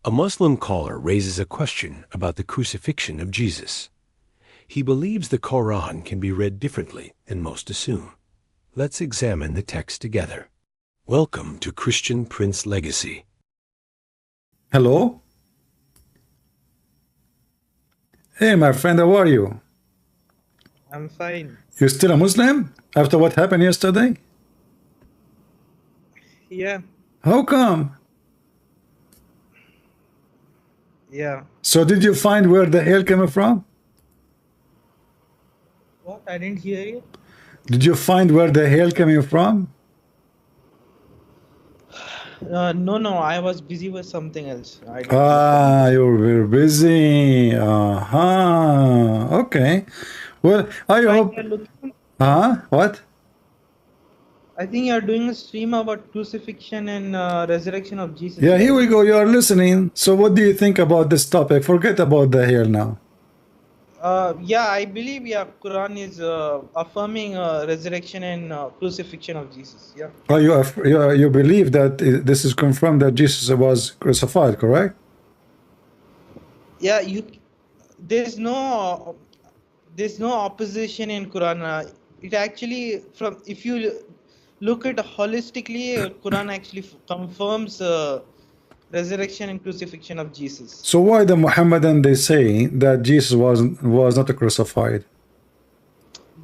A Muslim caller raises a question about the crucifixion of Jesus. He believes the Quran can be read differently than most assume. Let's examine the text together. Welcome to Christian Prince Legacy. Hello? Hey, my friend, how are you? I'm fine. You still a Muslim after what happened yesterday? Yeah, How come? yeah. So did you find where the hail came from? What? I didn't hear you. Did you find where the hail coming from? No, I was busy with something else. I didn't look at Ah, it. you were busy. Okay. Well, I Fine, hope. you're looking. What? I think you're doing a stream about crucifixion and resurrection of Jesus, Yeah, here right? we go. You are listening. So what do you think about this topic? Forget about the hail now. Yeah, I believe Quran is affirming resurrection and crucifixion of Jesus. Yeah. Oh, you believe that this is confirmed that Jesus was crucified, correct? Yeah, there's no opposition in Quran. It actually, if you look at holistically, Quran actually confirms resurrection and crucifixion of Jesus. So why the Muhammadan they say that Jesus was not crucified?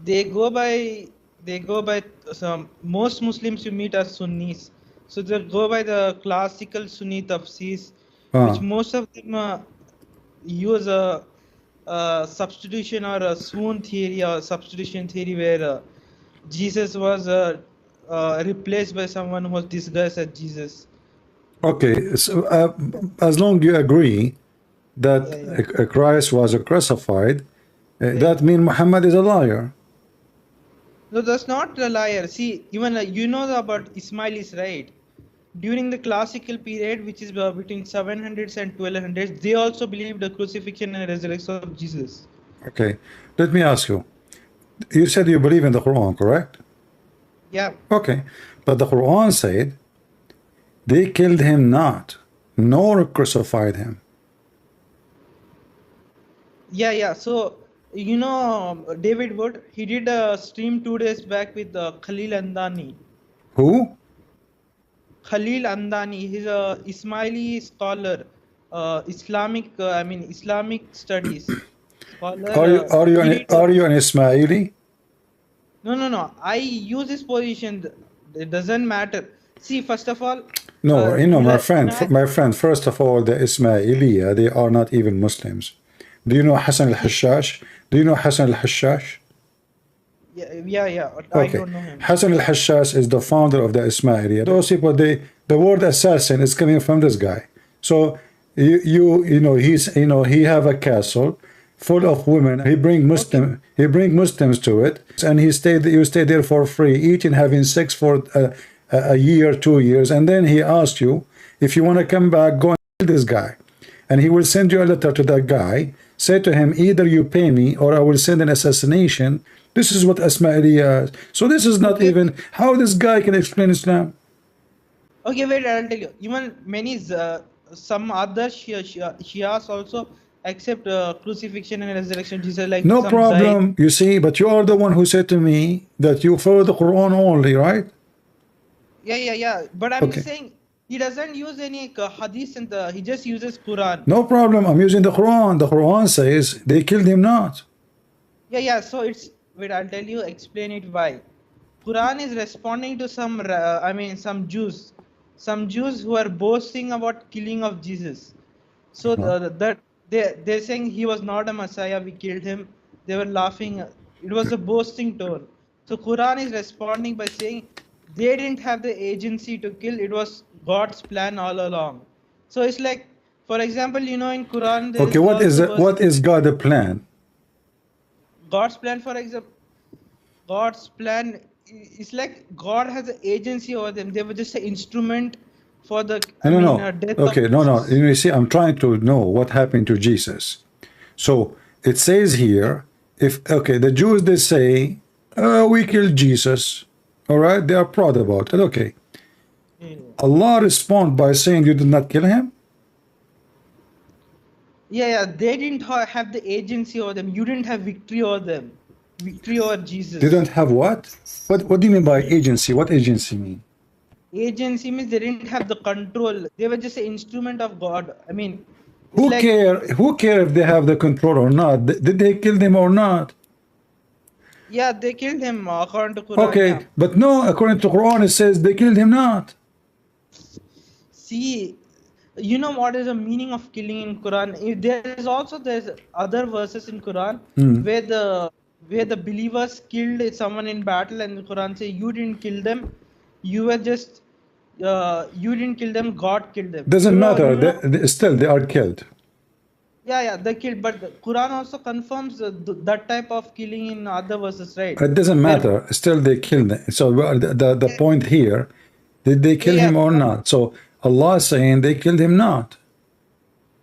They go by some, most Muslims you meet are Sunnis, so they go by the classical Sunni tafsirs, which Ah, most of them use a substitution or a swoon theory or substitution theory where Jesus was replaced by someone who was disguised as Jesus. okay. So as long you agree that Yeah, yeah. Christ was crucified, that means Muhammad is a liar. No, that's not a liar. See, even you know about Ismailis, right? During the classical period, which is between 700s and 1200s, they also believed the crucifixion and resurrection of Jesus. Okay. Let me ask you. You said you believe in the Quran, correct? Yeah, Okay. But the Quran said they killed him not, nor crucified him. yeah. So, you know, David Wood, he did a stream 2 days back with Khalil Andani. Who? Khalil Andani, he's a Ismaili scholar, Islamic studies scholar. He did. Are you an Ismaili? No. I use this position. It doesn't matter. See, first of all, No, you know, deny. my friend, first of all, the Ismailiya, they are not even Muslims. Do you know Hassan al-Hashash? Do you know Hassan al-Hashash? Yeah. I Okay. don't know him. Hassan al-Hashash is the founder of the Ismailiya. Those people, the word assassin is coming from this guy. So you know, he have a castle full of women. He bring Muslims to it, and you stay there for free, eating, having sex for a year, 2 years, and then he asks you if you want to come back, go and kill this guy, and he will send you a letter to that guy. Say to him, either you pay me or I will send an assassination. This is what Ismailiya is. So this is not even how this guy can explain Islam. Okay, wait, I'll tell you. Even many, some other Shias also accept crucifixion and resurrection of Jesus, like No some Zayd. problem, you see, but you are the one who said to me that you follow the Quran only, right? Yeah. But I'm Okay. saying he doesn't use any hadith and he just uses Quran. No problem, I'm using the Quran. The Quran says they killed him not. Yeah. So it's, wait, I'll tell you, explain it why. Quran is responding to some Jews who are boasting about killing of Jesus. So that they're saying he was not a Messiah, we killed him. They were laughing. It was a boasting tone. So Quran is responding by saying they didn't have the agency to kill. It was God's plan all along. So it's like, for example, you know, in Quran there Okay, is also verse. what is God's plan? God's plan, for example, God's plan is like God has an agency over them. They were just an instrument for the No. death of Okay, no. Jesus. You see, I'm trying to know what happened to Jesus. So it says here, the Jews, they say, we killed Jesus. All right, they are proud about it. Okay. Allah respond by saying you did not kill him. Yeah, they didn't have the agency over them. You didn't have victory over them. Victory over They Jesus. don't have what? What do you mean by agency? What agency mean? Agency means they didn't have the control. They were just an instrument of God. I mean, it's Who like, care? Who care if they have the control or not? Did they kill them or not? yeah, they killed him according to Quran. Yeah. Okay, but no, according to Quran, it says they killed him not. See, you know what is the meaning of killing in Quran? There's other verses in Quran where the believers killed someone in battle, and the Quran say you didn't kill them, you were just you didn't kill them, God killed them. Doesn't matter. You know, Still, they are killed. yeah, they killed, but the Quran also confirms that type of killing in other verses, right? It doesn't Where, matter. Still, they killed them. So the point here, did they kill yeah, him or not? So Allah is saying they killed him not.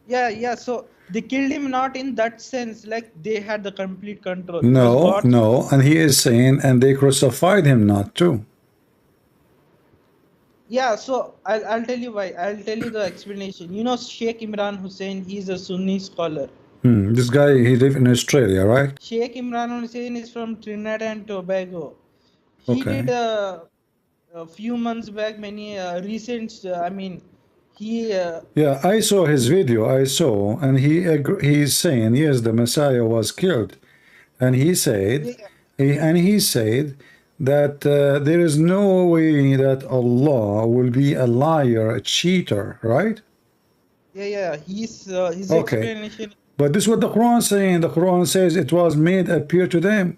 yeah. So they killed him not in that sense, like they had the complete control. It was No, God's. no, and he is saying, and they crucified him not too. Yeah, so I'll tell you why. I'll tell you the explanation. You know, Sheikh Imran Hussein, he's a Sunni scholar. This guy, he live in Australia, right? Sheikh Imran Hussein is from Trinidad and Tobago. He Okay. did a few months back many recent. I mean, he. Yeah, I saw his video. I saw, and he's saying yes, the Messiah was killed, and he said, he said that there is no way that Allah will be a liar, a cheater, right? Yeah. His Okay, explanation. but this is what the Quran is saying. The Quran says it was made appear to them.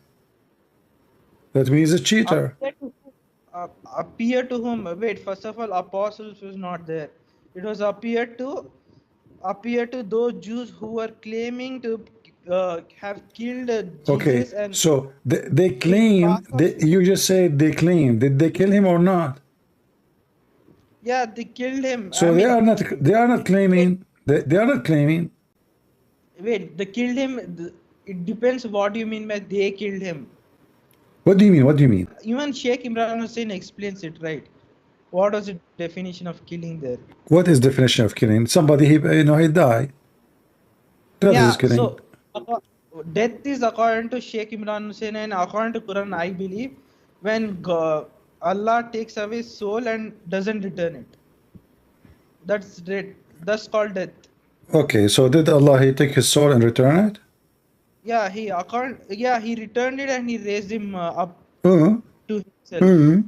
That means a cheater. Appear to whom? Wait, first of all, apostles was not there. It was appear to those Jews who were claiming to have killed Okay, Jesus, and so they claim. You just said they claim. Did they kill him or not? yeah, they killed him. So I they mean, are not. They are not claiming. They are not claiming. wait, they killed him. It depends what you mean by they killed him. What do you mean? What do you mean? Even Sheikh Imran Hussein explains it, right? What was the definition of killing there? What is definition of killing? Somebody he died. That is killing. So death is according to Sheikh Imran Hussein, and according to Quran, I believe, when Allah takes away soul and doesn't return it. That's death. That's called death. Okay, so did Allah he take his soul and return it? Yeah, he returned it and he raised him up to himself.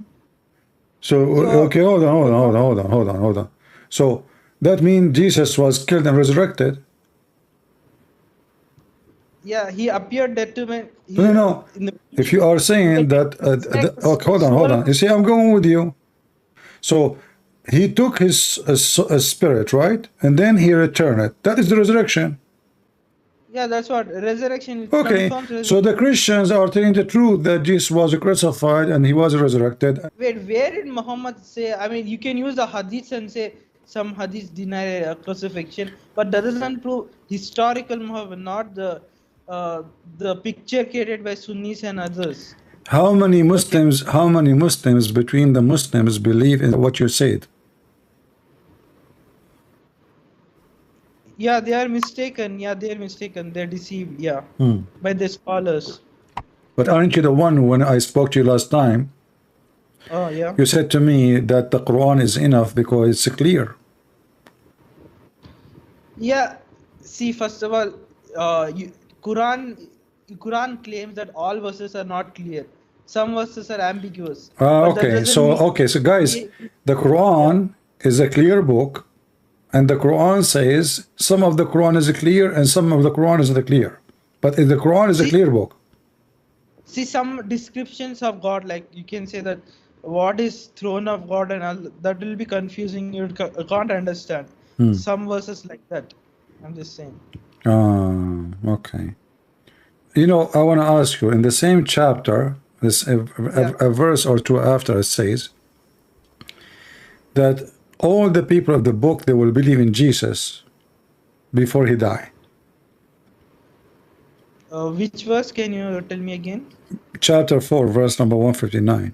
So okay, hold on. So that means Jesus was killed and resurrected. Yeah, he appeared dead to me. No. If you are saying that, okay, hold on. You see, I'm going with you. So he took his spirit, right, and then he returned it. That is the resurrection. Yeah, that's what resurrection. Okay, so the Christians are telling the truth that Jesus was crucified and he was resurrected. Wait, where did Muhammad say? I mean, you can use the hadiths and say some hadiths deny crucifixion, but that doesn't prove historical Muhammad, not the picture created by Sunnis and others. How many Muslims between the Muslims believe in what you said? Yeah, they are mistaken. They're deceived. Yeah, by the scholars. But aren't you the one, when I spoke to you last time, Oh yeah. you said to me that the Quran is enough because it's clear. Yeah. See, first of all, Quran claims that all verses are not clear. Some verses are ambiguous. Okay, so guys, the Quran is a clear book, and the Quran says some of the Quran is clear and some of the Quran is not clear. But the Quran is a clear book. See, some descriptions of God, like you can say that what is throne of God and all, that will be confusing. You can't understand. Some verses like that. I'm just saying. Okay. You know, I want to ask you, in the same chapter, a verse or two after, it says that all the people of the book, they will believe in Jesus before he died. Which verse can you tell me again? Chapter 4, verse number 159.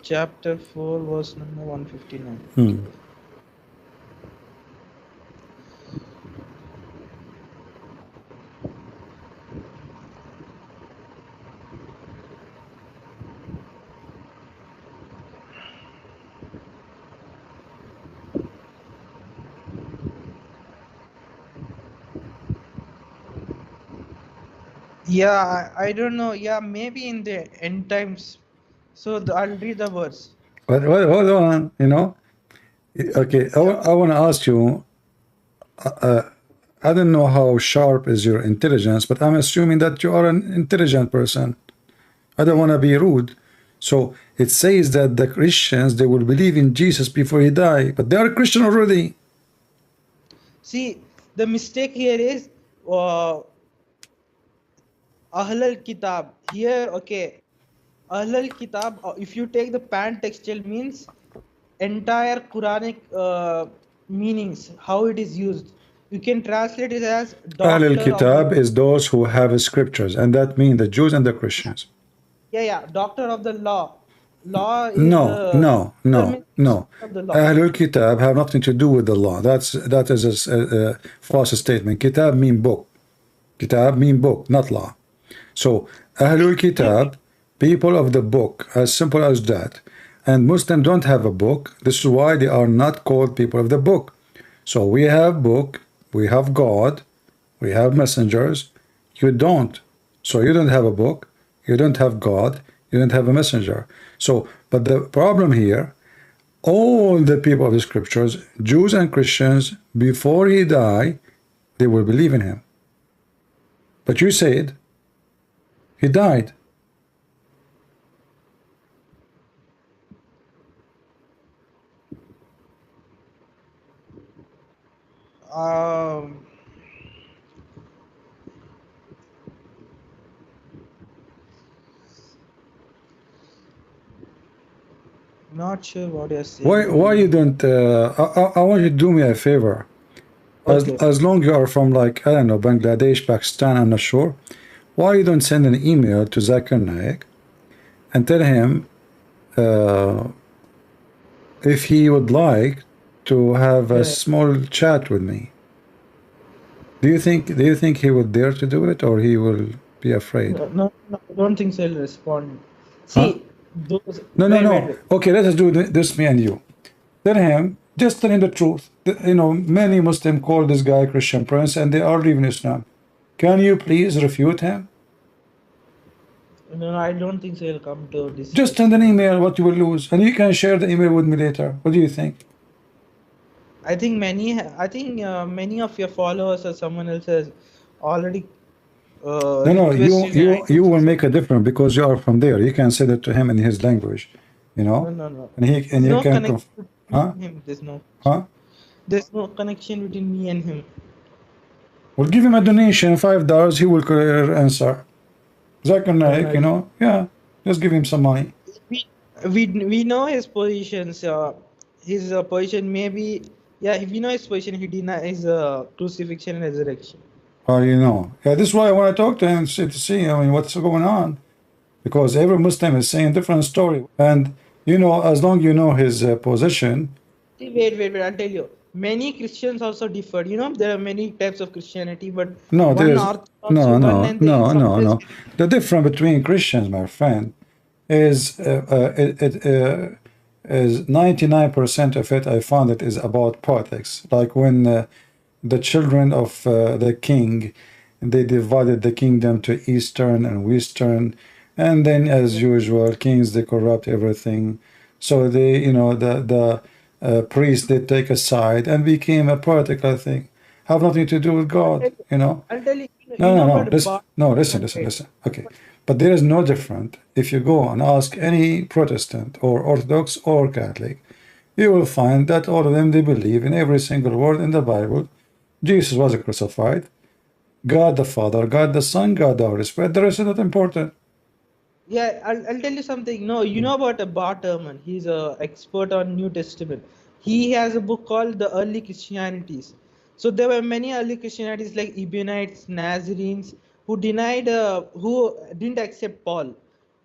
Chapter 4, verse number 159. Yeah, I don't know. Yeah, maybe in the end times. So I'll read the verse. But hold on, you know. Okay, I Yeah. want to ask you. I don't know how sharp is your intelligence, but I'm assuming that you are an intelligent person. I don't want to be rude. So it says that the Christians, they will believe in Jesus before he die, but they are Christian already. See, the mistake here is Ahl al-Kitab. Here, okay. Ahl al-Kitab, if you take the pan-textual means entire Quranic meanings, how it is used. You can translate it as Ahl doctor of the al-Kitab is those who have scriptures, and that means the Jews and the Christians. yeah, doctor of the law. Law is No, no, no, no. of the law. Ahlul Kitab have nothing to do with the law. That is a false statement. Kitab mean book. Kitab mean book, not law. So Ahlul Kitab, people of the book, as simple as that. And Muslims don't have a book. This is why they are not called people of the book. So we have book, we have God, we have messengers. You don't. So you don't have a book, you don't have God, you don't have a messenger. So, but the problem here, all the people of the scriptures, Jews and Christians, before he died, they will believe in him. But you said he died. Not sure what you're saying. Why you don't? I want you to do me a favor. Okay. As long you are from, like, I don't know, Bangladesh, Pakistan, I'm not sure. Why you don't send an email to Zakir Naik and tell him if he would like to have a small chat with me? Do you think he would dare to do it, or he will be afraid? No, I don't think so. He'll respond. See, those. No. Wait. Okay, let us do this, me and you. Just tell him the truth. You know, many Muslims call this guy Christian Prince, and they are leaving Islam. Can you please refute him? No, I don't think so. He'll come to this. Just send an email, what you will lose, and you can share the email with me later. What do you think? I think many of your followers or someone else has already. No, you will make a difference because you are from there. You can say that to him in his language, you know. No. And you can. Him. There's no. Huh? There's no connection between me and him. We'll give him a donation, $5. He will answer. Zakir Naik, you know, yeah. Just give him some money. We know his positions. His position maybe. Yeah, we know his position. He denies crucifixion and resurrection. Oh, you know. Yeah, this is why I want to talk to him to see, I mean, what's going on. Because every Muslim is saying a different story. And, you know, as long you know his position. Wait, I'll tell you. Many Christians also differ. You know, there are many types of Christianity, but no. The difference between Christians, my friend, is 99% of it, I found it is about politics. Like when the children of the king, they divided the kingdom to eastern and western, and then as usual, kings, they corrupt everything. So they, you know, the priests, they take a side and became a political thing. Have nothing to do with God, you know. I'll tell you. Listen. Okay. But there is no different. If you go and ask any Protestant or Orthodox or Catholic, you will find that all of them, they believe in every single word in the Bible. Jesus was crucified. God the Father, God the Son, God the Holy Spirit. The rest is not important. Yeah, I'll tell you something. No, you know about Bart Ehrman. He's an expert on New Testament. He has a book called The Early Christianities. So there were many early Christianities like Ebionites, Nazarenes, who didn't accept Paul.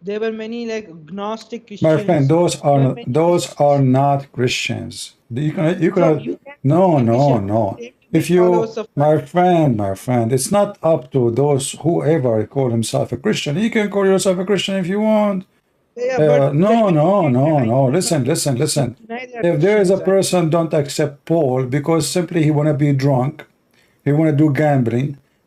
There were many like Gnostic Christians. My friend, those are not Christians. No. If you, my friend, it's not up to those whoever call himself a Christian. You can call yourself a Christian if you want. No. Listen. If there is a person don't accept Paul because simply he want to be drunk, he want to do gambling,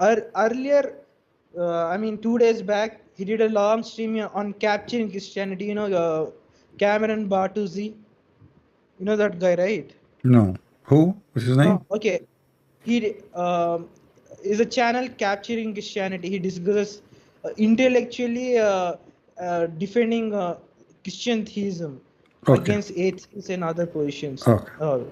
earlier, I mean 2 days back, he did a long stream on capturing Christianity. Cameron Bartusi. You know that guy, right? No. Who? What's his name? No. Okay. He is a channel capturing Christianity. He discusses intellectually defending Christian theism Okay. against atheists and other positions. Okay.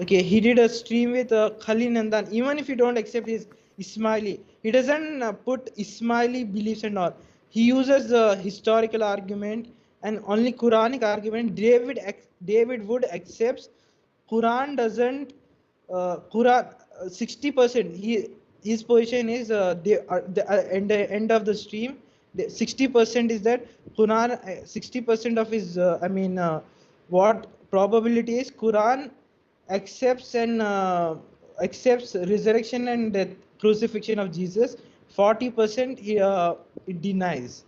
Okay, he did a stream with Khalil Nandan. Even if you don't accept his Ismaili, he doesn't put Ismaili beliefs and all. He uses the historical argument and only Quranic argument. David Wood accepts. Quran doesn't. Quran 60%. His position is the end of the stream. 60% is that Quran. 60% of his what probability is Quran accepts and accepts resurrection and death, crucifixion of Jesus. 40% it denies.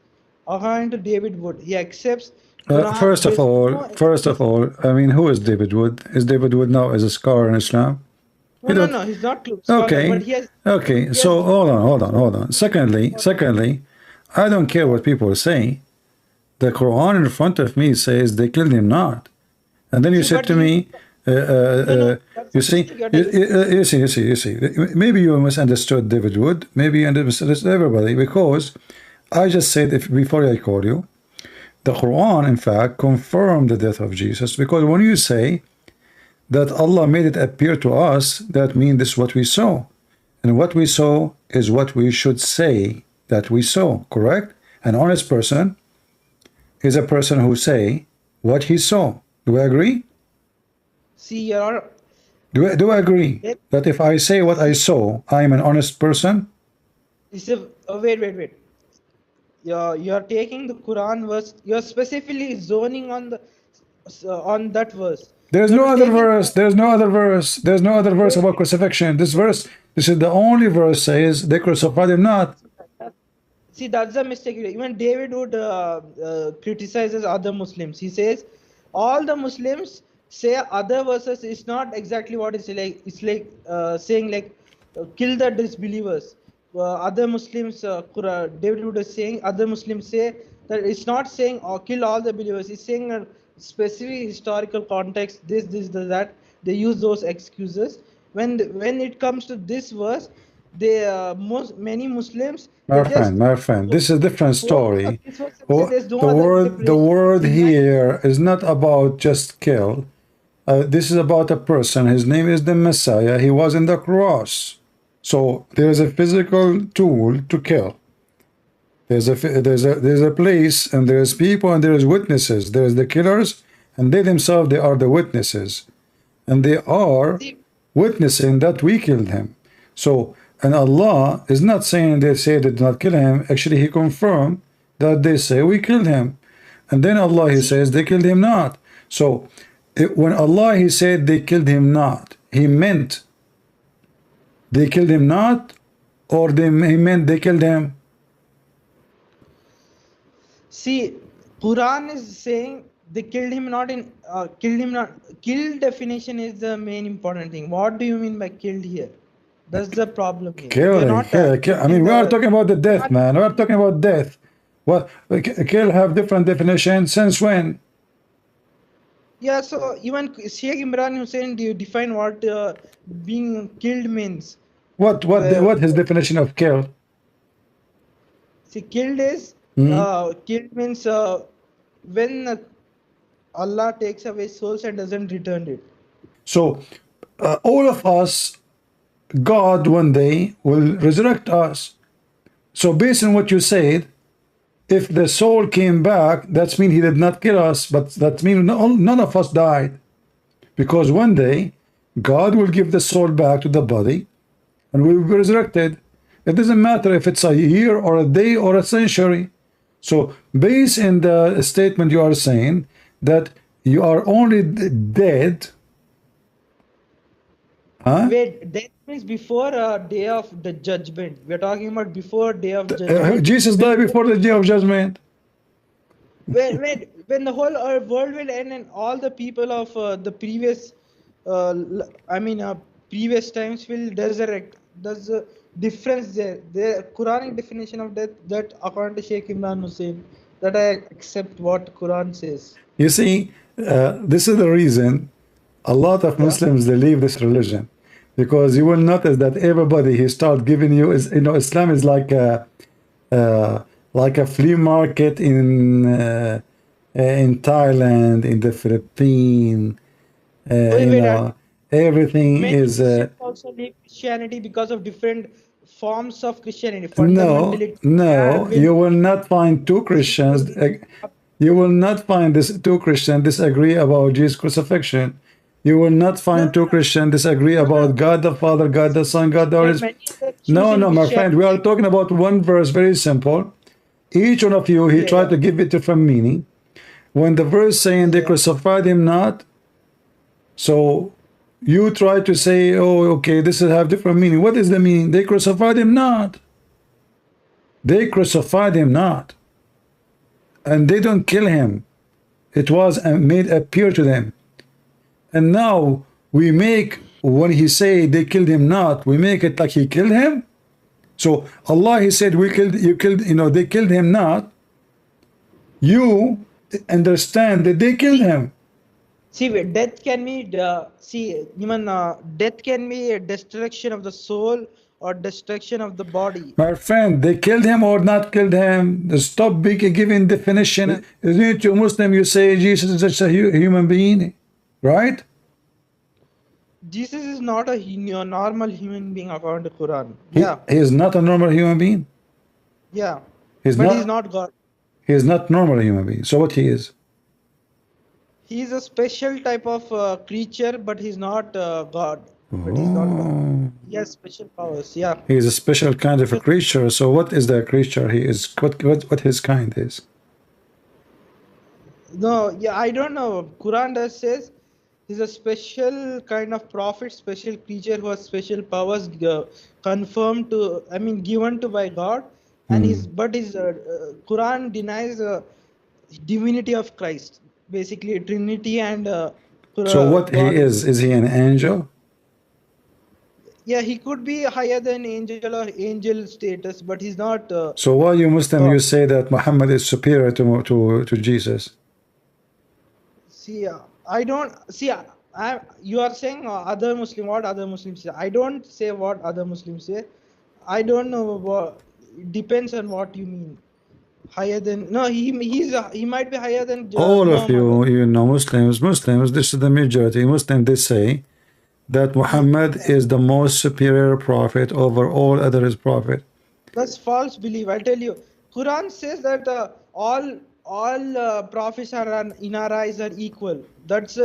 According to David Wood, he accepts. Quran, First of all, I mean, who is David Wood? Is David Wood now as a scholar in Islam? No, he's not scholar, Okay. but he has. Okay. So hold on. Secondly, I don't care what people say. The Quran in front of me says they killed him not, and then you said to me, you see, maybe you misunderstood David Wood, maybe you misunderstood everybody, because I just said, before I call you, the Quran in fact confirmed the death of Jesus, because when you say that Allah made it appear to us, that means this is what we saw, and what we saw is what we should say that we saw, correct? An honest person is a person who say what he saw. Do I agree? See, your. Do I agree that if I say what I saw, I am an honest person? Wait. You're taking the Quran verse. You're specifically zoning on that verse. There's no other verse. There's no other verse about crucifixion. This is the only verse says they crucified him not. See, that's a mistake. Even David Wood criticizes other Muslims. He says all the Muslims say other verses is not exactly what it's like. It's like saying like kill the disbelievers. Other Muslims, David Wood is saying, other Muslims say that it's not saying kill all the believers. It's saying a specific historical context. This, that. They use those excuses. When it comes to this verse, many Muslims. My friend, this is a different story. The word here is not about just kill. This is about a person. His name is the Messiah. He was in the cross. So there is a physical tool to kill. There's a place, and there's people, and there's witnesses. There's the killers, and they themselves, they are the witnesses, and they are witnessing that we killed him. So, and Allah is not saying they say they did not kill him. Actually, He confirmed that they say we killed him, and then Allah He says they killed him not. So, when Allah He said they killed him not, He meant they killed him not, or He meant they killed him. See, Quran is saying they killed him not in killed him not. Kill definition is the main important thing. What do you mean by killed here? That's the problem here. Kill. I mean, we are talking about the death, man. We are talking about death. Well, kill have different definitions. Since when? Yeah, so even Sheikh Imran Hussein, do you define what being killed means? What his definition of kill? See, killed is killed means when Allah takes away souls and doesn't return it. So all of us, God one day will resurrect us. So based on what you said, if the soul came back, that means He did not kill us, but that means none of us died. Because one day, God will give the soul back to the body, and we will be resurrected. It doesn't matter if it's a year or a day or a century. So based on the statement you are saying, that you are only dead. Huh? Wait, death means before day of the judgment. We're talking about before day of judgment. Jesus died before the day of judgment. When the whole world will end and all the people of the previous, previous times will resurrect. difference there. The Quranic definition of death, that according to Sheikh Imran Hussein, that I accept what Quran says. You see, this is the reason a lot of Yeah. Muslims they leave this religion, because you will notice that everybody he start giving you is, you know, Islam is like a flea market in Thailand, in the Philippines. Wait, You wait, know, everything many is Christians also leave Christianity because of different forms of Christianity. no, Fundamentality. no. You will not find two Christians. You will not find this two Christians disagree about Jesus' crucifixion. You will not No, find two Christians disagree no, no. about God the Father, God the Son, God the There Holy are Spirit. many that choose No, in no, my friend. We are Christianity. talking about one verse, very simple. Each one of you, he Yeah, tried yeah, to give it different meaning. When the verse saying yeah, they yeah. crucified him not, so you try to say, oh, okay, this will have different meaning. What is the meaning? They crucified him not. They crucified him not. And they don't kill him. It was made appear to them. And now we make, when he say they killed him not, we make it like he killed him. So Allah, he said, we killed, you killed, you know, they killed him not. You understand that they killed him. See, death can be even death can be a destruction of the soul or destruction of the body. My friend, they killed him or not killed him. Stop giving definition. Isn't it to a Muslim you say Jesus is just a human being, right? Jesus is not a normal human being according to Quran. He Yeah, is not a normal human being. yeah, He's but he's not. not God. He is not normal human being. So what he is? He is a special type of creature, but he's not God. But he's not God. Oh, He has special powers. Yeah. he is a special kind of a creature. So what is the creature he is? What his kind is? No, yeah, I don't know. Quran does says he's a special kind of prophet, special creature who has special powers confirmed to, I mean, given to by God, and his Quran denies divinity of Christ, basically Trinity and So what he God. is he an angel? Yeah, he could be higher than angel or angel status, but he's not So why you Muslim God. you say that Muhammad is superior to Jesus? See, I don't see. You are saying other Muslim. What other Muslims say? I don't say what other Muslims say. I don't know what. It depends on what you mean. Higher than no, he might be higher than All of Muhammad. you know, Muslims, this is the majority. Muslims, they say that Muhammad is the most superior prophet over all others prophet. That's false belief. I tell you, Quran says that all prophets are in our eyes are equal. That's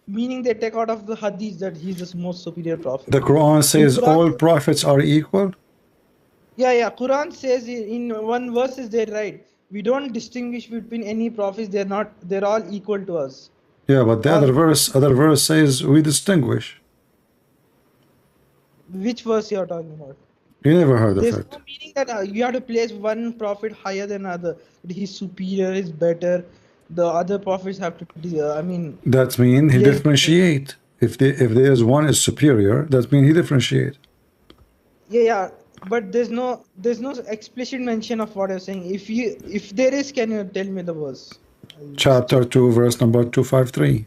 meaning they take out of the hadith that he's the most superior prophet. The Quran In says Quran, all prophets are equal. yeah. Quran says in one verse is there, right? We don't distinguish between any prophets. They're all equal to us. Yeah, but the All, other verse says we distinguish. which verse you are talking about? You never heard of There's it. no meaning that you have to place one prophet higher than other. He's superior, he's better. The other prophets have to be, I mean, That means he place. differentiate. If there is one is superior, that means he differentiate. Yeah. But there's no explicit mention of what you're saying. If there is, can you tell me the verse? Chapter 2, verse number 253.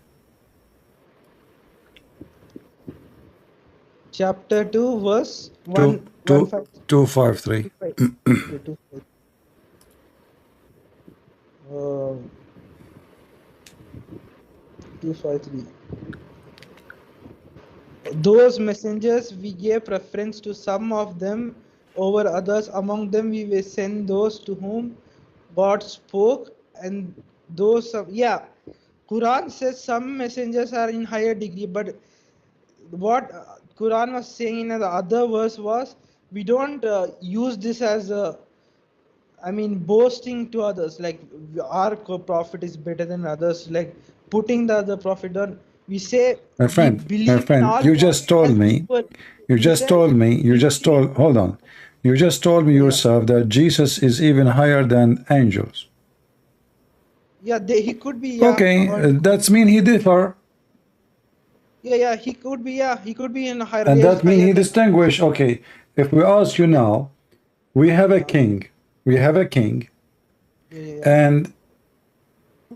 Chapter 2, verse 253. 253. Those messengers we gave preference to some of them over others. Among them we will send those to whom God spoke, and those Quran says some messengers are in higher degree, but what Quran was saying in the other verse was we don't use this as a, I mean, boasting to others, like our prophet is better than others, like putting the other prophet down. We say My we friend, believe in all you just told prophets as me, equal. you We just said told me, we believe, hold on. You just told me yeah, yourself that Jesus is even higher than angels. he could be, Okay, according to that's mean he differ. Yeah, he could be. Yeah, he could be in higher And raised that means higher he than. distinguished. Okay, if we ask you now, we have a Yeah, king. We have a king, yeah. and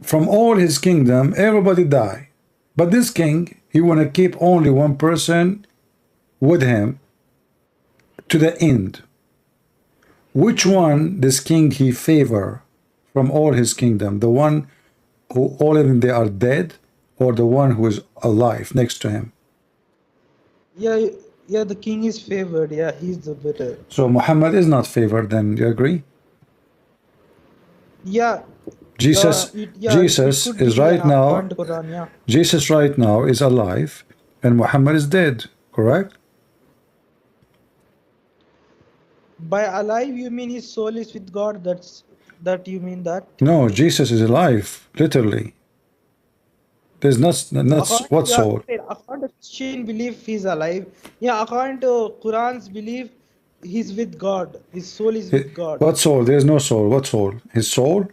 from all his kingdom, everybody die. But this king, he want to keep only one person with him to the end. Which one this king he favor from all his kingdom? The one who all of them they are dead, or the one who is alive next to him? Yeah. The king is favored. Yeah, he's the better. So Muhammad is not favored. Then you agree? Yeah. Jesus, It Jesus could be. is Yeah, right now. according to Quran. Yeah. Jesus right now is alive, and Muhammad is dead. Correct? By alive, you mean his soul is with God? That you mean that? No, Jesus is alive, literally. There's not According what yeah, soul. according to Christian belief, he's alive. Yeah, according to Quran's belief, he's with God. His soul is with God. What soul? There's no soul. What soul? His soul?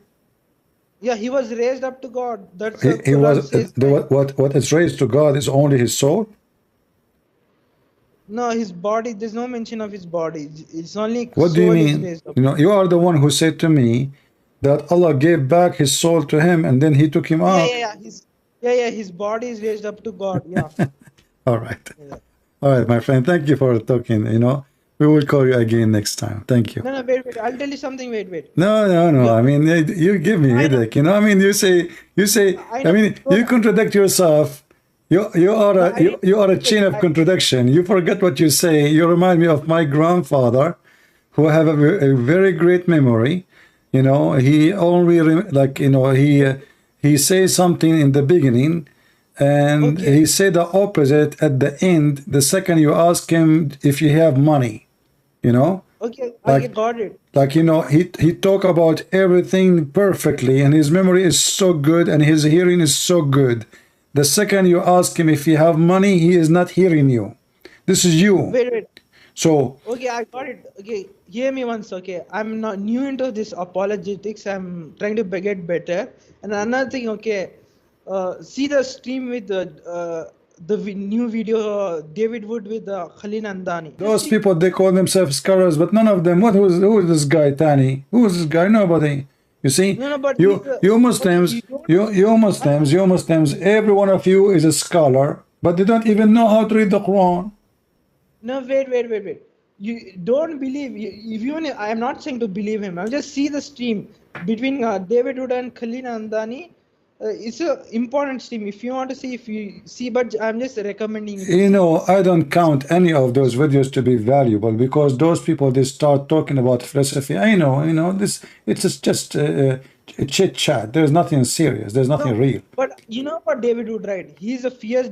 Yeah, he was raised up to God. That's He Quran was says. Like, what is raised to God is only his soul. no, his body. There's no mention of his body. It's only What do you soul is mean? raised up. You know, you are the one who said to me that Allah gave back his soul to him and then he took him out. His body is raised up to God. Yeah. All right. Yeah. All right, my friend. Thank you for talking. You know, we will call you again next time. Thank you. No, wait. I'll tell you something. Wait. No. Yeah. I mean, you give me headache. You know, I mean, you say. I mean, you contradict yourself. You are a chain of contradiction. You forget what you say. You remind me of my grandfather, who have a very great memory. You know, he only he says something in the beginning, and he said the opposite at the end. The second you ask him if you have money, you know. Okay, I got it. Like, you know, he talk about everything perfectly, and his memory is so good, and his hearing is so good. The second you ask him if you have money, he is not hearing you. This is you. Wait. So okay, I got it. Okay, hear me once. Okay, I'm not new into this apologetics. I'm trying to get better. And another thing, okay, see the stream with the new video David Wood with Khalil Andani. those people, they call themselves scholars, but none of them. Who is this guy, Tani? Who is this guy? Nobody. You see, No, but you Muslims, you Muslims, every one of you is a scholar, but they don't even know how to read the Quran. No, wait. You don't believe. If you, I am not saying to believe him. I'll just see the stream between David Wood and Khalil Andani. It's an important stream. If you want to see, if you see, but I'm just recommending you. You know, I don't count any of those videos to be valuable, because those people, they start talking about philosophy. I know, this, it's just a chit chat. There's nothing serious. There's nothing real. But you know what David Wood, right? He's a fierce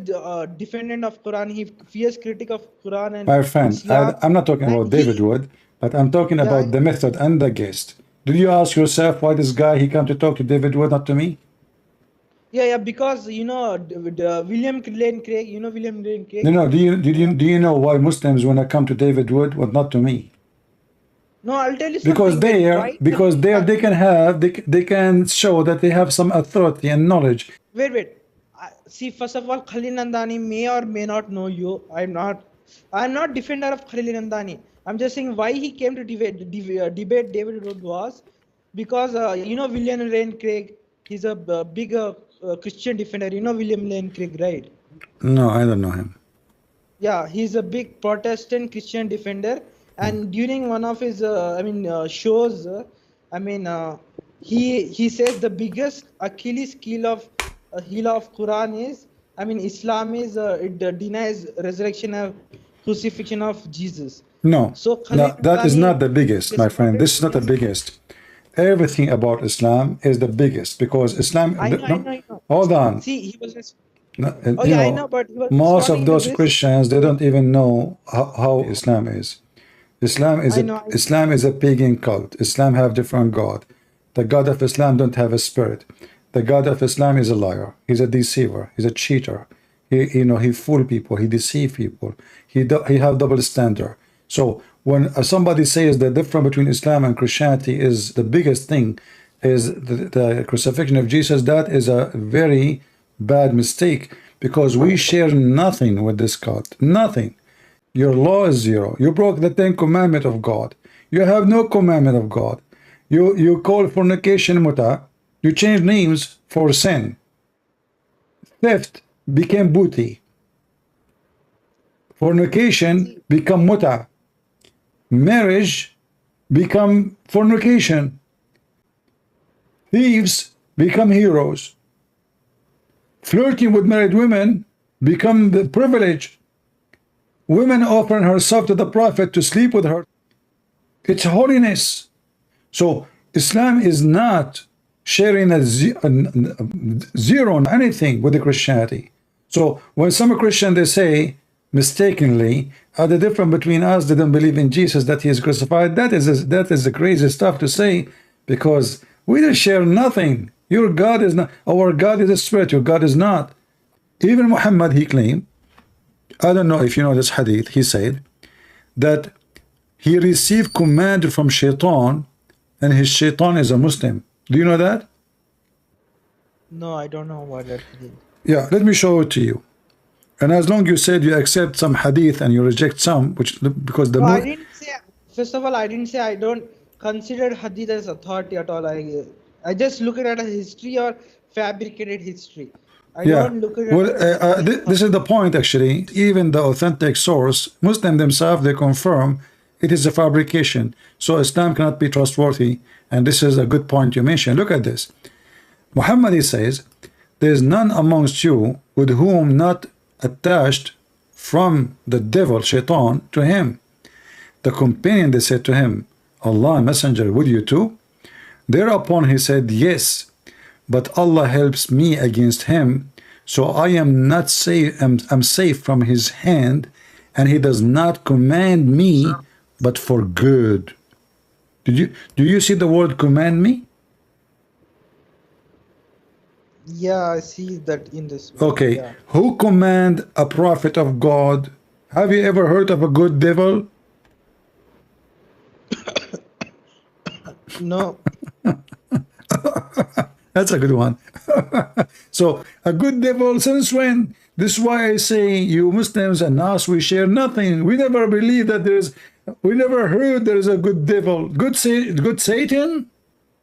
defendant of Quran. He fierce critic of Quran and My friend, Islam. I'm not talking about David Wood, but I'm talking about the method and the guest. Did you ask yourself why this guy, he come to talk to David Wood, not to me? Yeah, because you know William Lane Craig. You know William Lane Craig. No. Do you know why Muslims when I come to David Wood, but not to me? No, I'll tell you something. Because there they can show that they have some authority and knowledge. Wait. See, first of all, Khalil Nandani may or may not know you. I'm not defender of Khalil Nandani. I'm just saying why he came to debate David Wood was because you know William Lane Craig. He's a big Christian defender. You know William Lane Craig, right? No, I don't know him. Yeah, he's a big Protestant Christian defender. And during one of his, shows, he says the biggest Achilles heel of Quran is, Islam is it denies resurrection of crucifixion of Jesus. No, that is not the biggest, my friend. This is not the biggest. Everything about Islam is the biggest, because Islam. I know. Hold on. See, he was just. I know, but most of those Christians, they don't even know how Islam is. Islam is a pagan cult. Islam have different God. The God of Islam don't have a spirit. The God of Islam is a liar. He's a deceiver. He's a cheater. He fool people. He deceive people. He have double standard. So when somebody says the difference between Islam and Christianity is the biggest thing is the crucifixion of Jesus, that is a very, bad mistake, because we share nothing with this God. Nothing. Your law is zero. You broke the 10 commandment of God. You have no commandment of God. You call fornication muta. You change names for sin. Theft became booty. Fornication become muta. Marriage become fornication. Thieves become heroes. Flirting with married women become the privilege. Women offering herself to the Prophet to sleep with her. It's holiness. So Islam is not sharing a zero on anything with the Christianity. So when some Christian they say mistakenly, the difference between us, they don't believe in Jesus, that he is crucified, that is the crazy stuff to say, because we don't share nothing. Your God is not, our God is a spirit, your God is not. Even Muhammad, he claimed, I don't know if you know this hadith, he said that he received command from shaitan, and his shaitan is a Muslim. Do you know that? No, I don't know what that is. Yeah, let me show it to you. And as long as you said you accept some hadith and you reject some, which because the No, I didn't say. First of all, I didn't say I don't consider hadith as authority at all. I just look at it as history or fabricated history. I yeah, don't look at it. well, As this is the point actually. Even the authentic source, Muslim themselves, they confirm it is a fabrication. So Islam cannot be trustworthy. And this is a good point you mentioned. Look at this. Muhammad, he says, there is none amongst you with whom not attached from the devil, shaitan, to him. The companion, they said to him, Allah, messenger, with you too? Thereupon he said, yes, but Allah helps me against him, so I am not safe. I'm safe from his hand, and he does not command me, but for good. Do you see the word command me? yeah, I see that in this. Okay, Yeah. who command a prophet of God? Have you ever heard of a good devil? No. That's a good one. So a good devil, since when? This is why I say you Muslims and us, we share nothing. We never believe that we never heard there is a good devil. Good Satan?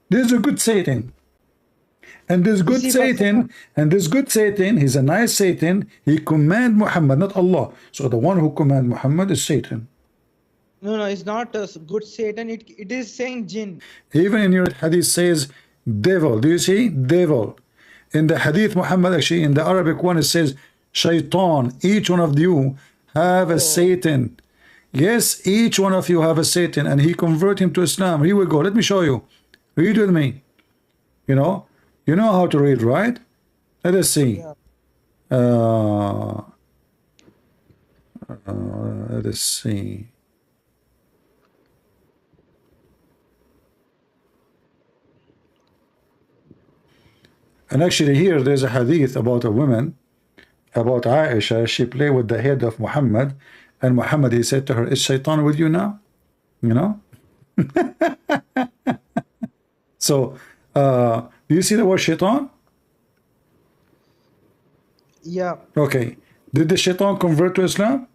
There's a good Satan. And this good Satan, he's a nice Satan. He command Muhammad, not Allah. So the one who command Muhammad is Satan. No, it's not a good Satan. It is saying jinn. Even in your hadith says devil. Do you see? Devil. In the hadith, Muhammad, actually, in the Arabic one, it says shaitan. Each one of you have a Satan. Yes, each one of you have a Satan, and he convert him to Islam. Here we go. Let me show you. Read with me. You know how to read, right? Let us see. Yeah. Let us see. And actually here there's a hadith about a woman, about Aisha. She played with the head of Muhammad, and Muhammad, he said to her, is shaitan with you now? You know? So do you see the word shaitan? Yeah. Okay. Did the shaitan convert to Islam?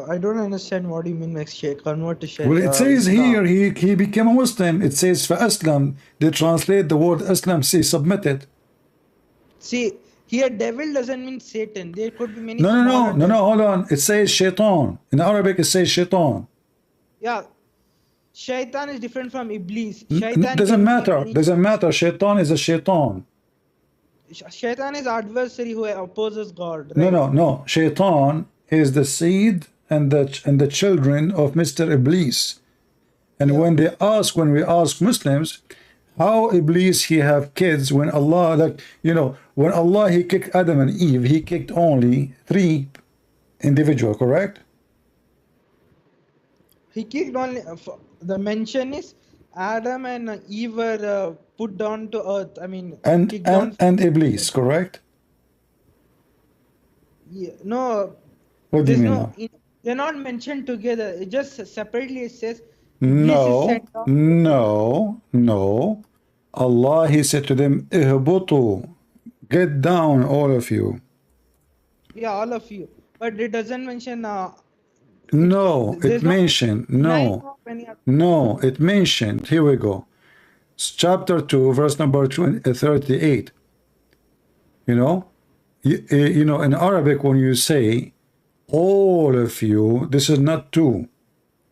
I don't understand what you mean by convert to shaitan. Well, it says here he became a Muslim. It says for Islam. They translate the word Islam, say submitted. See, here devil doesn't mean Satan. There could be many. No, hold on. It says shaitan. In Arabic, it says shaitan. Yeah. Shaitan is different from Iblis. Doesn't matter. Shaitan is a shaitan. Shaitan is adversary who opposes God. Right? No. Shaitan is the seed and the children of Mr. Iblis. And when we ask Muslims, how Iblis he have kids when Allah, when Allah he kicked Adam and Eve, he kicked only 3 individuals, correct? He kicked only. The mention is Adam and Eve were put down to earth. I mean, and Iblis, correct? Yeah, no. What do you mean? They're not mentioned together. It just separately it says Iblis is No, sent down. no, no. Allah, he said to them, ihbutu, get down, all of you. Yeah, all of you. But it doesn't mention. No, it There's no mentioned, denying no, of any other. no, it mentioned, here we go. Chapter 2, verse number 38. You know, you know, in Arabic, when you say all of you, this is not two.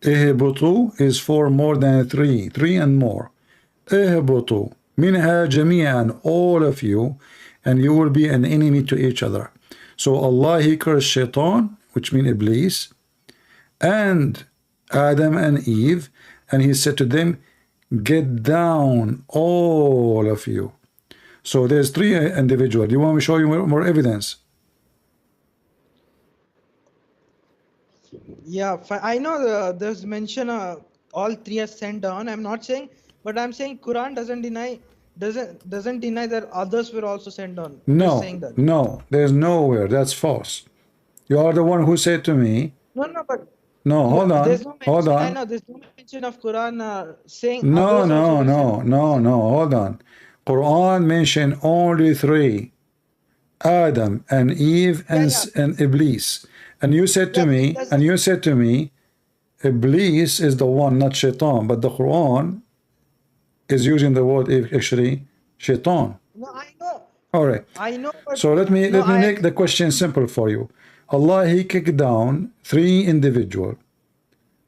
Ihbutu is for more than three and more. Ihbutu, minha jami'an, all of you, and you will be an enemy to each other. So Allah, he cursed Shaitan, which means Iblis, and Adam and Eve, and he said to them, get down, all of you. So there's three individuals. You want me to show you more evidence? Yeah, I know there's mention all three are sent down. I'm not saying, but I'm saying Quran doesn't deny that others were also sent down. Just No, saying that. no, there's nowhere. That's false. You are the one who said to me, No, but no, hold there's on, no hold mention. I on. know there's no mention of Quran saying No, others also no, were no, sent. no, hold on. Quran mentioned only three, Adam and Eve Yeah. and Iblis. And you said to Yeah, me, because Iblis is the one, not Shaitan, but the Quran is using the word actually Shaitan. no, I know. All right. I know, but So let me no, make the question simple for you. Allah, he kicked down three individuals,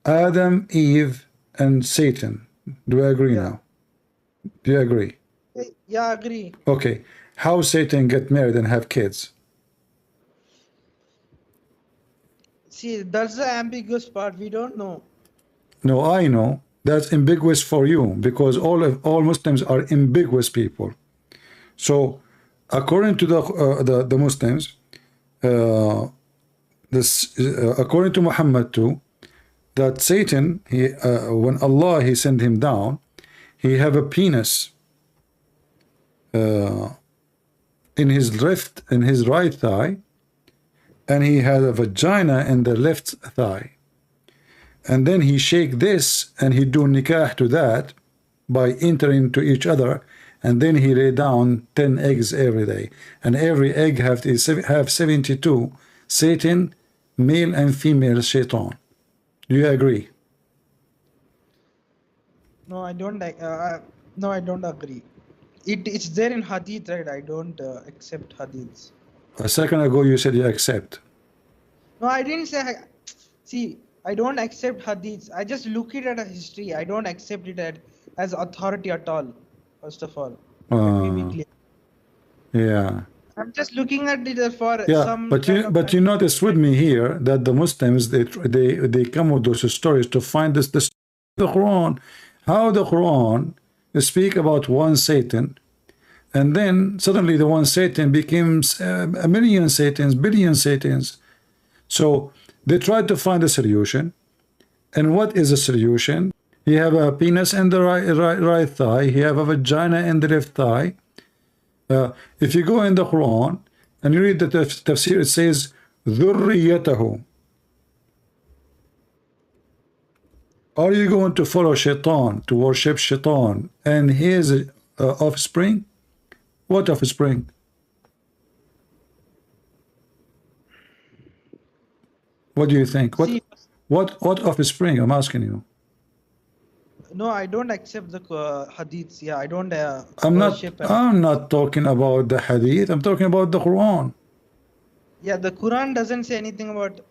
Adam, Eve, and Satan. Do I agree Yeah. now? Do you agree? Yeah, I agree. Okay. How Satan get married and have kids? See, that's the ambiguous part. We don't know. No, I know. That's ambiguous for you because all Muslims are ambiguous people. So, according to the Muslims, according to Muhammad too, that Satan, when Allah he sent him down, he have a penis in his right thigh, and he had a vagina in the left thigh. And then he shake this and he do nikah to that by entering to each other, and then he lay down 10 eggs every day, and every egg have 72 Satan, male and female Shaitan. Do you agree? No, I don't. No, I don't agree. It's there in Hadith, right? I don't accept Hadiths. A second ago you said you accept. No, I didn't say. See, I don't accept Hadiths. I just look it at a history. I don't accept it as authority at all. First of all, let me be clear. Yeah. I'm just looking at it for some. But you notice with me here that the Muslims they come with those stories to find the Quran, how the Quran speak about one Satan, and then suddenly the one Satan becomes a million Satans, billion Satans. So they tried to find a solution, and what is a solution? He have a penis in the right thigh. He have a vagina in the left thigh. If you go in the Quran and you read the tafsir, it says ذُرِّيَّتَهُ. Are you going to follow Shaitan, to worship Shaitan and his offspring? What offspring? What do you think? What offspring? I'm asking you. No, I don't accept the Hadiths. Yeah, I don't worship. I'm not talking about the Hadith. I'm talking about the Quran. Yeah, the Quran doesn't say anything about.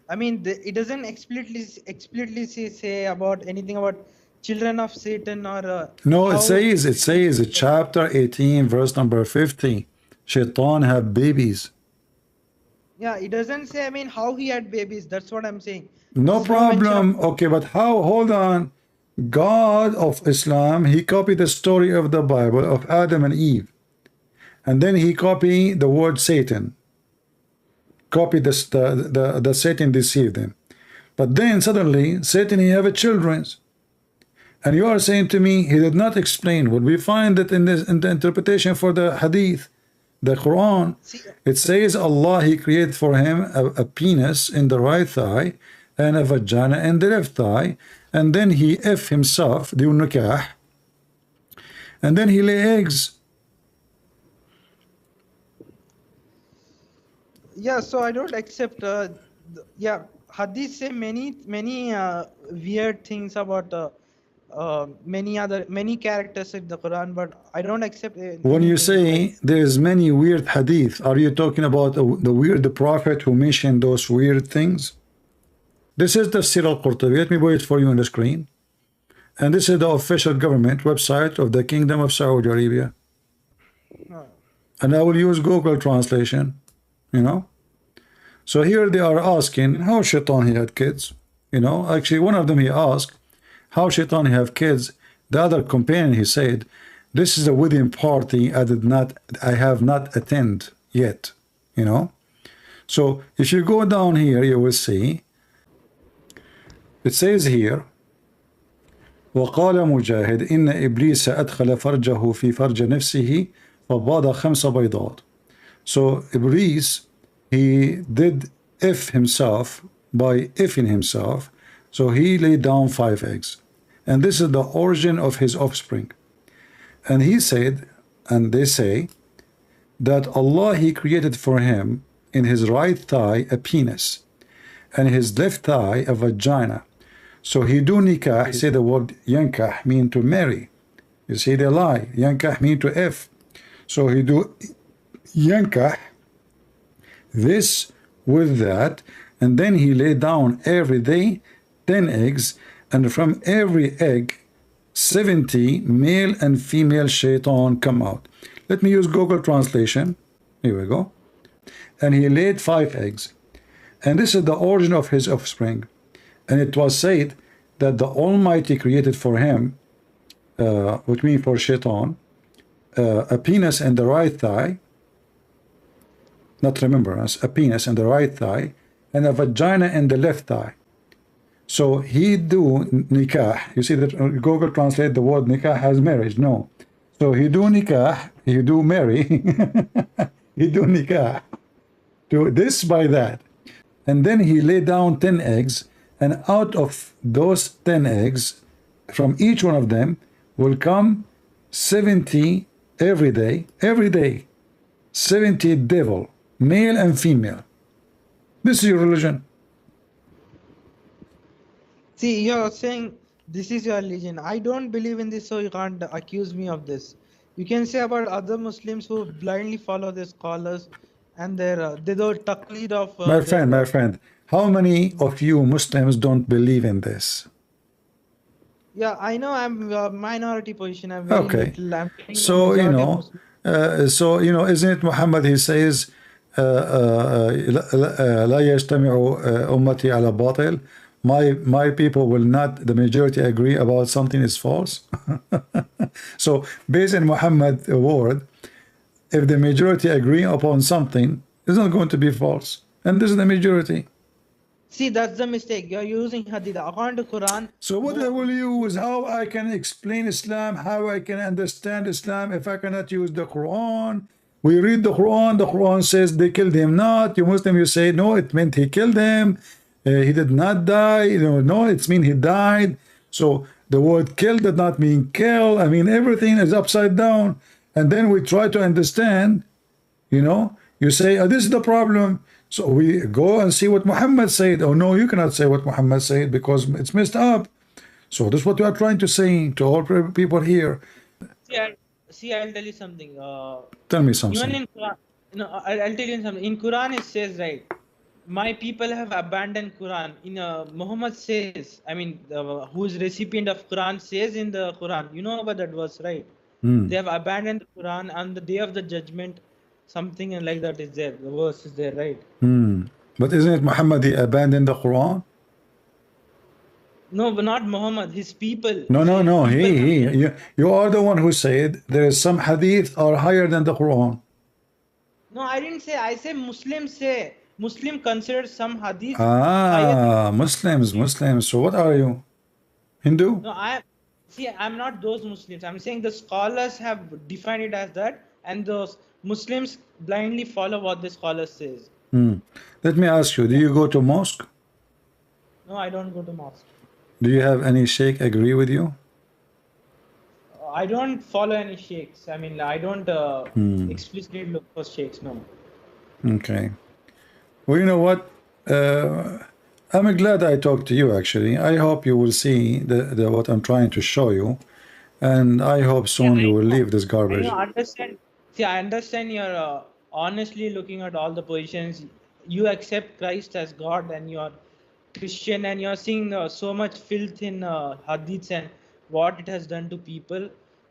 I mean, it doesn't explicitly say about anything about children of Satan or. No, it says chapter 18, verse number 50. Shaitan have babies. Yeah, it doesn't say. I mean, how he had babies. That's what I'm saying. No problem. Okay, but how? Hold on. God of Islam, he copied the story of the Bible of Adam and Eve, and then he copied the word Satan. Copied the Satan deceived them, but then suddenly Satan he have a children's, and you are saying to me he did not explain. Well, we find that in the interpretation for the Hadith, the Quran, it says Allah he created for him a penis in the right thigh and a vagina in the left thigh, and then he F himself, do nikah, and then he lay eggs. Yeah, so I don't accept. Yeah, hadith say many weird things about many characters in the Quran, but I don't accept When you anything like. say there's many weird hadith, are you talking about the weird prophet who mentioned those weird things? This is the Sir al-Qurtubi. Let me put it for you on the screen. And this is the official government website of the Kingdom of Saudi Arabia. And I will use Google translation, you know. So here they are asking how Shaitan he had kids. You know, actually one of them he asked how Shaitan he have kids. The other companion he said, this is a wedding party I have not attended yet, you know. So if you go down here, you will see it says here وقال مجاهد إن إبليس أدخل فرجه في فرج نفسه فباض 5 بيضات. So Iblis, he did F himself by Fing himself, so he laid down 5 eggs, and this is the origin of his offspring. And he said, and they say, that Allah he created for him in his right thigh a penis, and his left thigh a vagina. So he do nikah. He say the word yankah mean to marry. You see they lie. Yankah mean to F. So he do yankah this with that, and then he lay down every day 10 eggs, and from every egg 70 male and female shaitan come out. Let me use Google translation. Here we go. And he laid 5 eggs, and this is the origin of his offspring. And it was said that the Almighty created for him, which means for shaitan, a penis in the right thigh, not remembrance, a penis in the right thigh, and a vagina in the left thigh. So he do nikah. You see that Google translate the word nikah as marriage. No. So he do nikah, he do marry, he do nikah. Do this by that. And then he lay down 10 eggs, and out of those 10 eggs, from each one of them will come 70 every day, 70 devil, male and female. This is your religion. See, you're saying this is your religion. I don't believe in this, so you can't accuse me of this. You can say about other Muslims who blindly follow their scholars and they don't taqleed of my friend, how many of you Muslims don't believe in this? Yeah, I know I'm a minority position. I'm very Okay. little. I'm So you know, isn't it Muhammad? He says, لا يجتمع أمتي على باطل. My people will not, the majority agree about something is false. So based on Muhammad's word, if the majority agree upon something, it's not going to be false. And this is the majority. See, that's the mistake. You're using hadith. According to Quran. So what I will use, how I can explain Islam, how I can understand Islam if I cannot use the Quran? We read the Quran says they killed him not. You Muslim, you say, no, it meant he killed him. He did not die. No, it means he died. So the word kill did not mean kill. I mean, everything is upside down. And then we try to understand, you say, this is the problem. So we go and see what Muhammad said. Oh, no, you cannot say what Muhammad said because it's messed up. So this is what we are trying to say to all people here. See, I'll tell you something. Tell me something. Even in Quran, I'll tell you something. In Quran, it says, right, my people have abandoned Quran. Muhammad says, who is recipient of Quran says in the Quran, you know about that verse, right? They have abandoned the Quran on the day of the judgment. Something and like that is there. The verse is there, right? But isn't it Muhammad he abandoned the Quran? No, but not Muhammad. His people. No. You are the one who said there is some hadith are higher than the Quran. No, I didn't say. I say Muslims say. Muslim considers some hadith. Muslims. So what are you? Hindu? No, I'm not those Muslims. I'm saying the scholars have defined it as that, and those Muslims blindly follow what the scholar says. Let me ask you, do you go to mosque? No, I don't go to mosque. Do you have any sheikh agree with you? I don't follow any sheikhs. I mean, I don't explicitly look for sheikhs. No. Okay. Well, you know what? I'm glad I talked to you, actually. I hope you will see the what I'm trying to show you, and I hope soon you will leave this I garbage. understand. See, I understand you're honestly looking at all the positions. You accept Christ as God, and you're Christian, and you're seeing so much filth in hadiths and what it has done to people.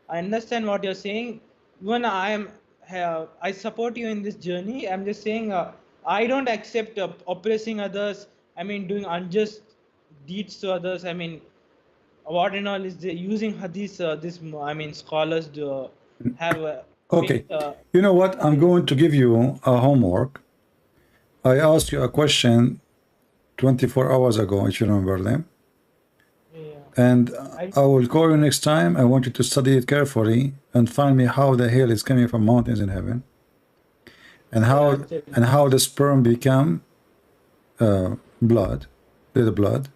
I understand what you're saying. Even I support you in this journey. I'm just saying, I don't accept oppressing others. I mean, doing unjust deeds to others. I mean, what and all is using hadith, I mean, scholars do have Okay. made You know what? I'm going to give you a homework. I asked you a question 24 hours ago, if you remember them. yeah, And I I will call you next time. I want you to study it carefully and find me how the hell is coming from mountains in heaven, and yeah, how the sperm become blood, little blood.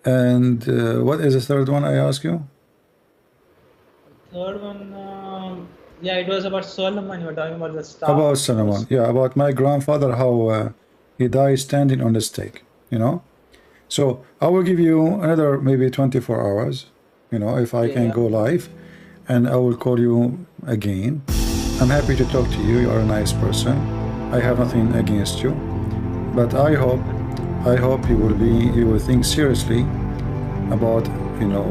And what is the third one I ask you? third one, yeah, it was about Solomon. You were talking about the staff About of Solomon. Yeah, about my grandfather, how he died standing on the stake, you know? So I will give you another maybe 24 hours, you know, if I can yeah. go live, and I will call you again. I'm happy to talk to you. You are a nice person. I have nothing against you, but I hope you will think seriously about, you know,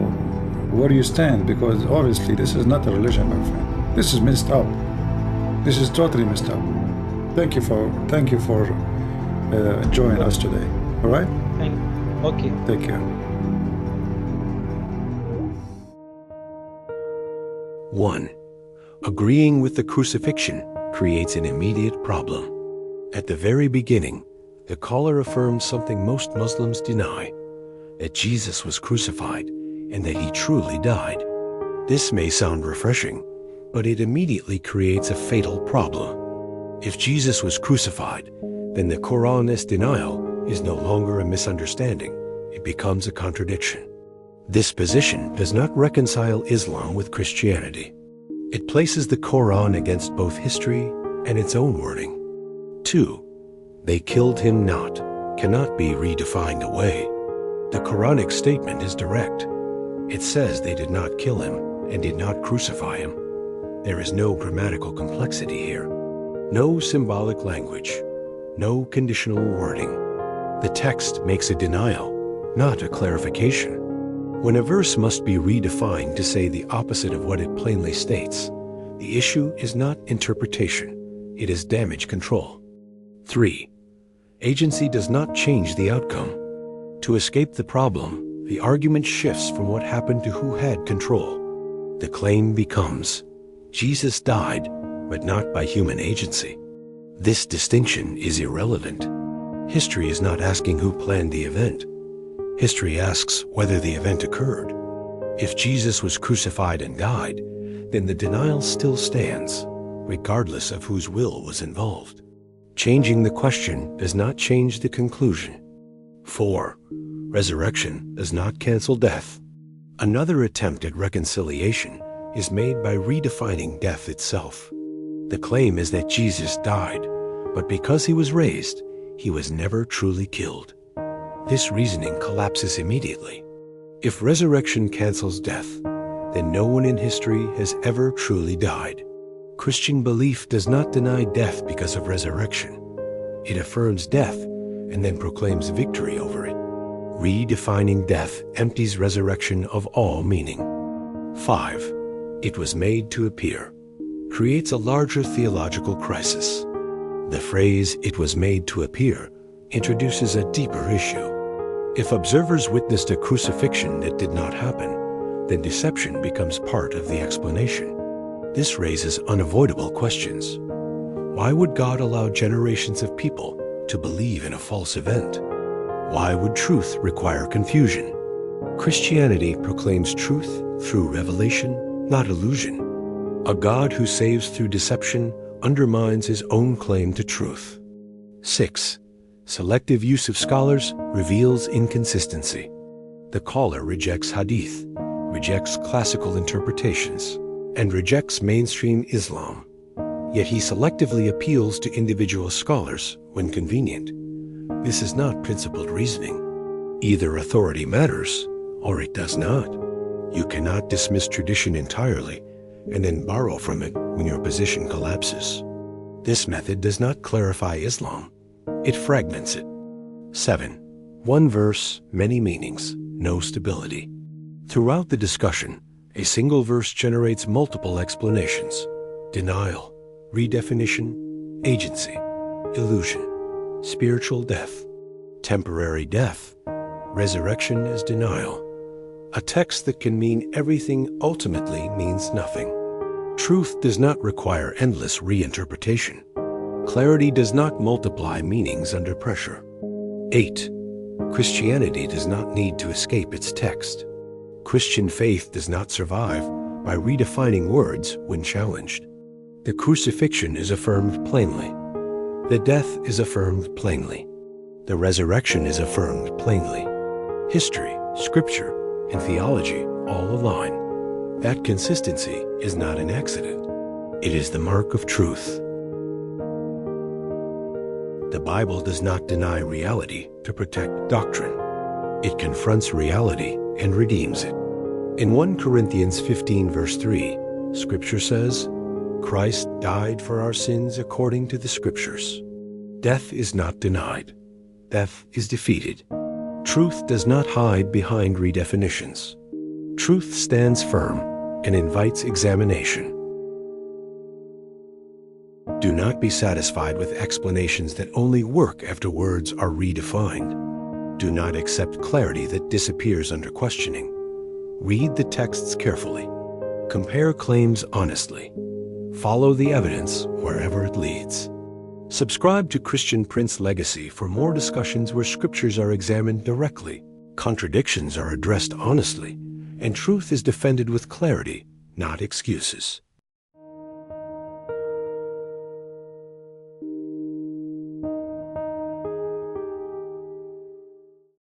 where you stand, because obviously this is not a religion, my friend. This is messed up. This is totally messed up. Thank you for joining us today. All right? Thank you. Okay. Take care. 1. Agreeing with the crucifixion creates an immediate problem. At the very beginning, the caller affirms something most Muslims deny, that Jesus was crucified and that he truly died. This may sound refreshing, but it immediately creates a fatal problem. If Jesus was crucified, then the Qur'an's denial is no longer a misunderstanding. It becomes a contradiction. This position does not reconcile Islam with Christianity. It places the Qur'an against both history and its own wording. 2. They killed him not cannot be redefined away. The Quranic statement is direct. It says they did not kill him and did not crucify him. There is no grammatical complexity here, no symbolic language, no conditional wording. The text makes a denial, not a clarification. When a verse must be redefined to say the opposite of what it plainly states, the issue is not interpretation, it is damage control. 3. Agency does not change the outcome. To escape the problem, the argument shifts from what happened to who had control. The claim becomes, Jesus died, but not by human agency. This distinction is irrelevant. History is not asking who planned the event. History asks whether the event occurred. If Jesus was crucified and died, then the denial still stands, regardless of whose will was involved. Changing the question does not change the conclusion. 4. Resurrection does not cancel death. Another attempt at reconciliation is made by redefining death itself. The claim is that Jesus died, but because he was raised, he was never truly killed. This reasoning collapses immediately. If resurrection cancels death, then no one in history has ever truly died. Christian belief does not deny death because of resurrection. It affirms death and then proclaims victory over it. Redefining death empties resurrection of all meaning. 5. It was made to appear creates a larger theological crisis. The phrase, "it was made to appear," introduces a deeper issue. If observers witnessed a crucifixion that did not happen, then deception becomes part of the explanation. This raises unavoidable questions. Why would God allow generations of people to believe in a false event? Why would truth require confusion? Christianity proclaims truth through revelation, not illusion. A God who saves through deception undermines his own claim to truth. 6. Selective use of scholars reveals inconsistency. The caller rejects hadith, rejects classical interpretations, and rejects mainstream Islam. Yet he selectively appeals to individual scholars when convenient. This is not principled reasoning. Either authority matters, or it does not. You cannot dismiss tradition entirely and then borrow from it when your position collapses. This method does not clarify Islam. It fragments it. 7. One verse, many meanings, no stability. Throughout the discussion, a single verse generates multiple explanations: denial, redefinition, agency, illusion, spiritual death, temporary death, resurrection as denial. A text that can mean everything ultimately means nothing. Truth does not require endless reinterpretation. Clarity does not multiply meanings under pressure. 8. Christianity does not need to escape its text. Christian faith does not survive by redefining words when challenged. The crucifixion is affirmed plainly. The death is affirmed plainly. The resurrection is affirmed plainly. History, scripture, and theology all align. That consistency is not an accident. It is the mark of truth. The Bible does not deny reality to protect doctrine. It confronts reality and redeems it. In 1 Corinthians 15 verse 3, Scripture says, "Christ died for our sins according to the Scriptures." Death is not denied. Death is defeated. Truth does not hide behind redefinitions. Truth stands firm and invites examination. Do not be satisfied with explanations that only work after words are redefined. Do not accept clarity that disappears under questioning. Read the texts carefully. Compare claims honestly. Follow the evidence wherever it leads. Subscribe to Christian Prince Legacy for more discussions where scriptures are examined directly, contradictions are addressed honestly, and truth is defended with clarity, not excuses.